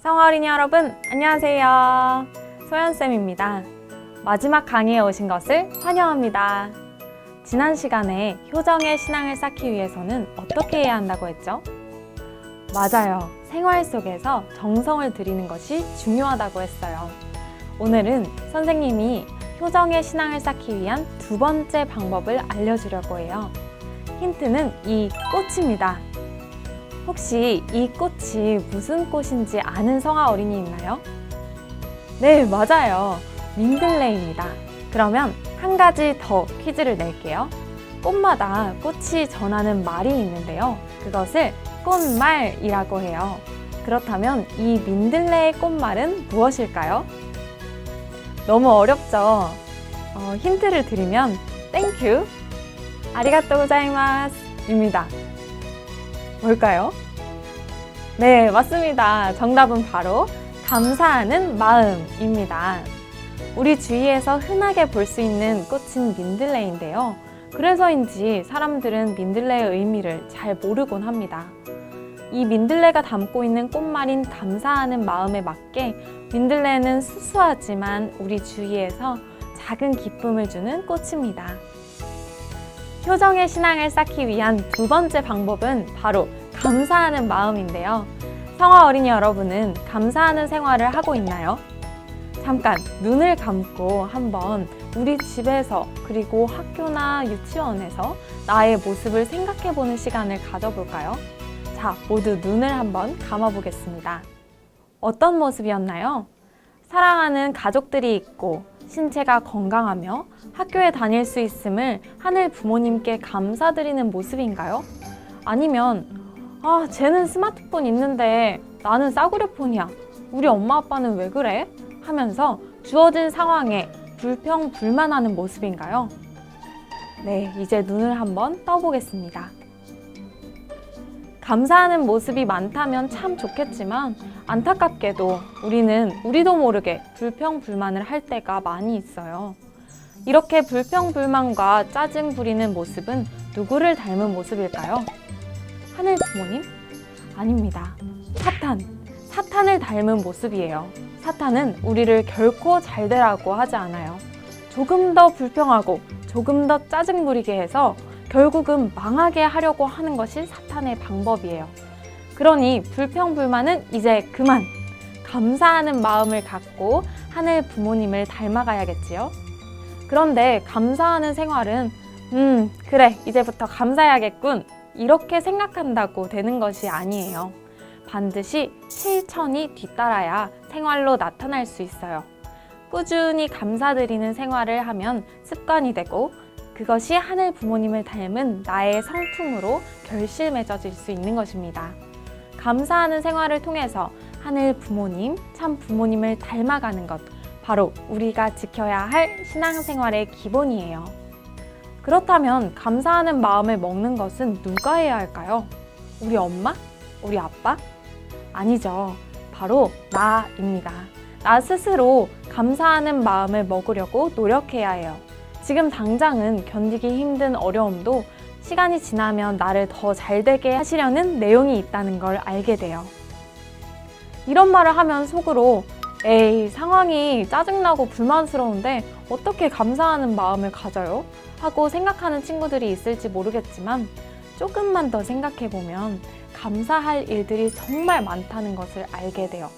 성화 어린이 여러분, 안녕하세요. 소연쌤입니다. 마지막 강의에 오신 것을 환영합니다. 지난 시간에 효정의 신앙을 쌓기 위해서는 어떻게 해야 한다고 했죠? 맞아요. 생활 속에서 정성을 들이는 것이 중요하다고 했어요. 오늘은 선생님이 효정의 신앙을 쌓기 위한 두 번째 방법을 알려주려고 해요. 힌트는 이 꽃입니다. 혹시 이 꽃이 무슨 꽃인지 아는 성화 어린이 있나요? 네, 맞아요. 민들레입니다. 그러면 한 가지 더 퀴즈를 낼게요. 꽃마다 꽃이 전하는 말이 있는데요. 그것을 꽃말이라고 해요. 그렇다면 이 민들레의 꽃말은 무엇일까요? 너무 어렵죠? 힌트를 드리면 땡큐, 아리가또 고자이마스 입니다. 뭘까요? 네, 맞습니다. 정답은 바로 감사하는 마음입니다. 우리 주위에서 흔하게 볼 수 있는 꽃인 민들레인데요. 그래서인지 사람들은 민들레의 의미를 잘 모르곤 합니다. 이 민들레가 담고 있는 꽃말인 감사하는 마음에 맞게 민들레는 수수하지만 우리 주위에서 작은 기쁨을 주는 꽃입니다. 효정의 신앙을 쌓기 위한 두 번째 방법은 바로 감사하는 마음인데요. 성화 어린이 여러분은 감사하는 생활을 하고 있나요? 잠깐 눈을 감고 한번 우리 집에서 그리고 학교나 유치원에서 나의 모습을 생각해보는 시간을 가져볼까요? 자, 모두 눈을 한번 감아보겠습니다. 어떤 모습이었나요? 사랑하는 가족들이 있고 신체가 건강하며 학교에 다닐 수 있음을 하늘 부모님께 감사드리는 모습인가요? 아니면 쟤는 스마트폰 있는데 나는 싸구려 폰이야. 우리 엄마 아빠는 왜 그래? 하면서 주어진 상황에 불평불만하는 모습인가요? 네, 이제 눈을 한번 떠보겠습니다. 감사하는 모습이 많다면 참 좋겠지만 안타깝게도 우리는 우리도 모르게 불평불만을 할 때가 많이 있어요. 이렇게 불평불만과 짜증 부리는 모습은 누구를 닮은 모습일까요? 하늘 부모님? 아닙니다. 사탄을 닮은 모습이에요. 사탄은 우리를 결코 잘 되라고 하지 않아요. 조금 더 불평하고 조금 더 짜증 부리게 해서 결국은 망하게 하려고 하는 것이 사탄의 방법이에요. 그러니 불평불만은 이제 그만! 감사하는 마음을 갖고 하늘 부모님을 닮아가야겠지요? 그런데 감사하는 생활은 그래, 이제부터 감사해야겠군, 이렇게 생각한다고 되는 것이 아니에요. 반드시 실천이 뒤따라야 생활로 나타날 수 있어요. 꾸준히 감사드리는 생활을 하면 습관이 되고 그것이 하늘 부모님을 닮은 나의 성품으로 결실맺어질 수 있는 것입니다. 감사하는 생활을 통해서 하늘 부모님, 참 부모님을 닮아가는 것, 바로 우리가 지켜야 할 신앙생활의 기본이에요. 그렇다면 감사하는 마음을 먹는 것은 누가 해야 할까요? 우리 엄마? 우리 아빠? 아니죠. 바로 나입니다. 나 스스로 감사하는 마음을 먹으려고 노력해야 해요. 지금 당장은 견디기 힘든 어려움도 시간이 지나면 나를 더 잘되게 하시려는 내용이 있다는 걸 알게 돼요. 이런 말을 하면 속으로 에이, 상황이 짜증나고 불만스러운데 어떻게 감사하는 마음을 가져요? 하고 생각하는 친구들이 있을지 모르겠지만 조금만 더 생각해보면 감사할 일들이 정말 많다는 것을 알게 돼요.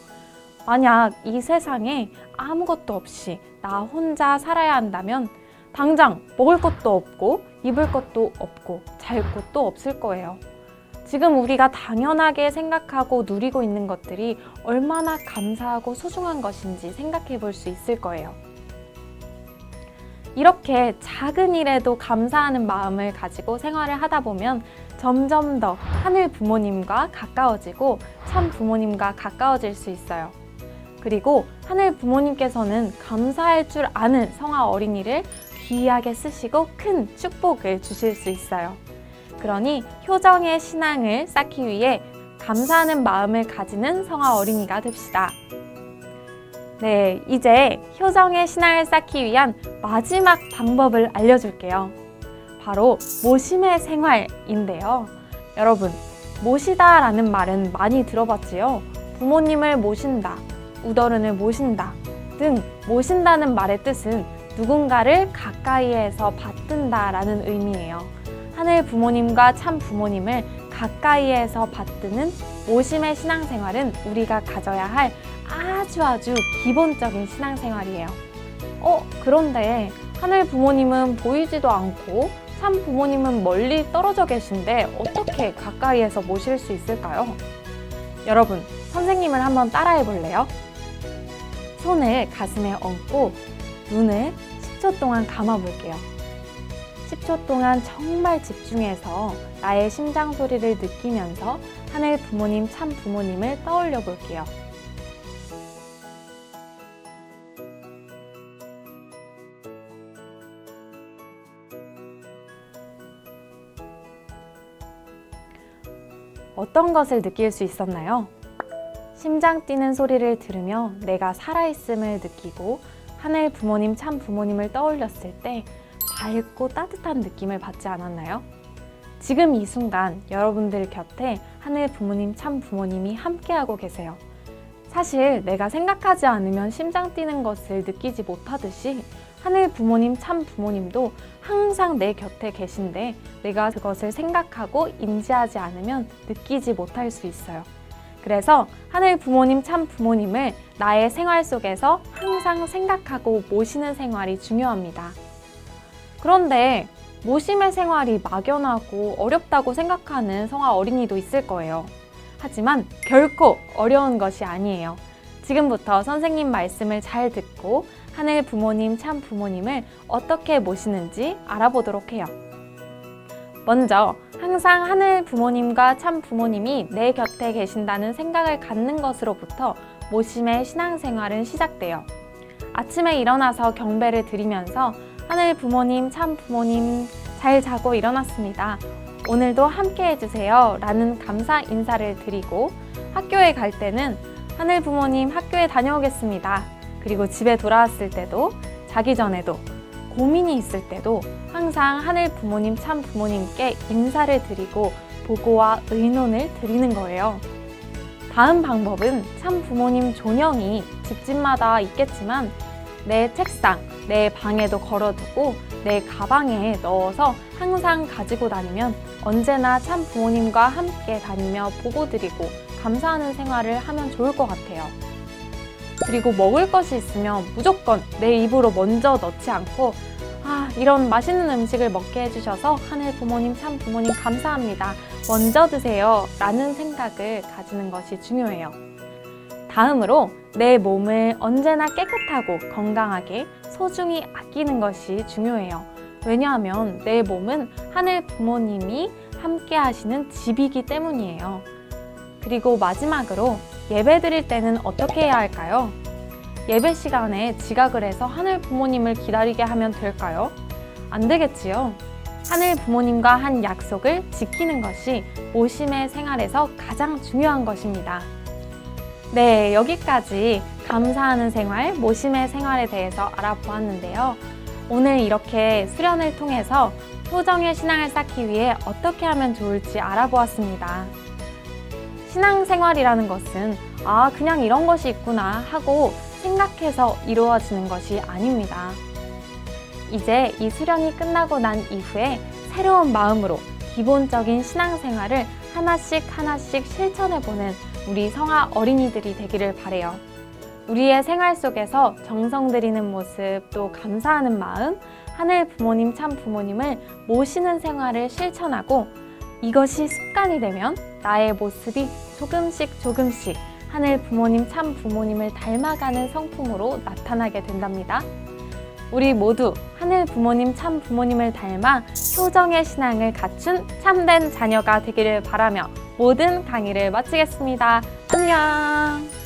만약 이 세상에 아무것도 없이 나 혼자 살아야 한다면 당장 먹을 것도 없고 입을 것도 없고 잘 곳도 없을 거예요. 지금 우리가 당연하게 생각하고 누리고 있는 것들이 얼마나 감사하고 소중한 것인지 생각해 볼 수 있을 거예요. 이렇게 작은 일에도 감사하는 마음을 가지고 생활을 하다 보면 점점 더 하늘 부모님과 가까워지고 참 부모님과 가까워질 수 있어요. 그리고 하늘 부모님께서는 감사할 줄 아는 성화 어린이를 귀하게 쓰시고 큰 축복을 주실 수 있어요. 그러니 효정의 신앙을 쌓기 위해 감사하는 마음을 가지는 성화 어린이가 됩시다. 네, 이제 효정의 신앙을 쌓기 위한 마지막 방법을 알려줄게요. 바로 모심의 생활인데요. 여러분, 모시다라는 말은 많이 들어봤지요? 부모님을 모신다, 우더른을 모신다 등 모신다는 말의 뜻은 누군가를 가까이에서 받든다 라는 의미예요. 하늘 부모님과 참 부모님을 가까이에서 받드는 모심의 신앙생활은 우리가 가져야 할 아주 기본적인 신앙생활이에요. 그런데 하늘 부모님은 보이지도 않고 참 부모님은 멀리 떨어져 계신데 어떻게 가까이에서 모실 수 있을까요? 여러분, 선생님을 한번 따라해 볼래요? 손을 가슴에 얹고 눈을 10초 동안 감아 볼게요. 10초 동안 정말 집중해서 나의 심장 소리를 느끼면서 하늘 부모님, 참 부모님을 떠올려 볼게요. 어떤 것을 느낄 수 있었나요? 심장 뛰는 소리를 들으며 내가 살아있음을 느끼고 하늘 부모님, 참 부모님을 떠올렸을 때 밝고 따뜻한 느낌을 받지 않았나요? 지금 이 순간 여러분들 곁에 하늘 부모님, 참 부모님이 함께하고 계세요. 사실 내가 생각하지 않으면 심장 뛰는 것을 느끼지 못하듯이 하늘 부모님, 참 부모님도 항상 내 곁에 계신데 내가 그것을 생각하고 인지하지 않으면 느끼지 못할 수 있어요. 그래서 하늘 부모님, 참 부모님을 나의 생활 속에서 항상 생각하고 모시는 생활이 중요합니다. 그런데 모심의 생활이 막연하고 어렵다고 생각하는 성화 어린이도 있을 거예요. 하지만 결코 어려운 것이 아니에요. 지금부터 선생님 말씀을 잘 듣고 하늘 부모님, 참 부모님을 어떻게 모시는지 알아보도록 해요. 먼저 항상 하늘 부모님과 참 부모님이 내 곁에 계신다는 생각을 갖는 것으로부터 모심의 신앙생활은 시작돼요. 아침에 일어나서 경배를 드리면서 하늘 부모님, 참 부모님 잘 자고 일어났습니다. 오늘도 함께 해주세요 라는 감사 인사를 드리고 학교에 갈 때는 하늘 부모님 학교에 다녀오겠습니다. 그리고 집에 돌아왔을 때도 자기 전에도 고민이 있을 때도 항상 하늘 부모님, 참 부모님께 인사를 드리고 보고와 의논을 드리는 거예요. 다음 방법은 참 부모님 존형이 집집마다 있겠지만 내 책상, 내 방에도 걸어두고 내 가방에 넣어서 항상 가지고 다니면 언제나 참 부모님과 함께 다니며 보고 드리고 감사하는 생활을 하면 좋을 것 같아요. 그리고 먹을 것이 있으면 무조건 내 입으로 먼저 넣지 않고 이런 맛있는 음식을 먹게 해주셔서 하늘 부모님, 참 부모님 감사합니다. 먼저 드세요 라는 생각을 가지는 것이 중요해요. 다음으로 내 몸을 언제나 깨끗하고 건강하게 소중히 아끼는 것이 중요해요. 왜냐하면 내 몸은 하늘 부모님이 함께 하시는 집이기 때문이에요. 그리고 마지막으로 예배 드릴 때는 어떻게 해야 할까요? 예배 시간에 지각을 해서 하늘 부모님을 기다리게 하면 될까요? 안 되겠지요. 하늘 부모님과 한 약속을 지키는 것이 모심의 생활에서 가장 중요한 것입니다. 네, 여기까지 감사하는 생활, 모심의 생활에 대해서 알아보았는데요. 오늘 이렇게 수련을 통해서 효정의 신앙을 쌓기 위해 어떻게 하면 좋을지 알아보았습니다. 신앙생활이라는 것은 그냥 이런 것이 있구나 하고 생각해서 이루어지는 것이 아닙니다. 이제 이 수련이 끝나고 난 이후에 새로운 마음으로 기본적인 신앙생활을 하나씩 실천해보는 우리 성화 어린이들이 되기를 바래요. 우리의 생활 속에서 정성 들이는 모습, 또 감사하는 마음, 하늘 부모님, 참 부모님을 모시는 생활을 실천하고 이것이 습관이 되면 나의 모습이 조금씩 하늘 부모님, 참 부모님을 닮아가는 성품으로 나타나게 된답니다. 우리 모두 하늘 부모님, 참 부모님을 닮아 효정의 신앙을 갖춘 참된 자녀가 되기를 바라며 모든 강의를 마치겠습니다. 안녕!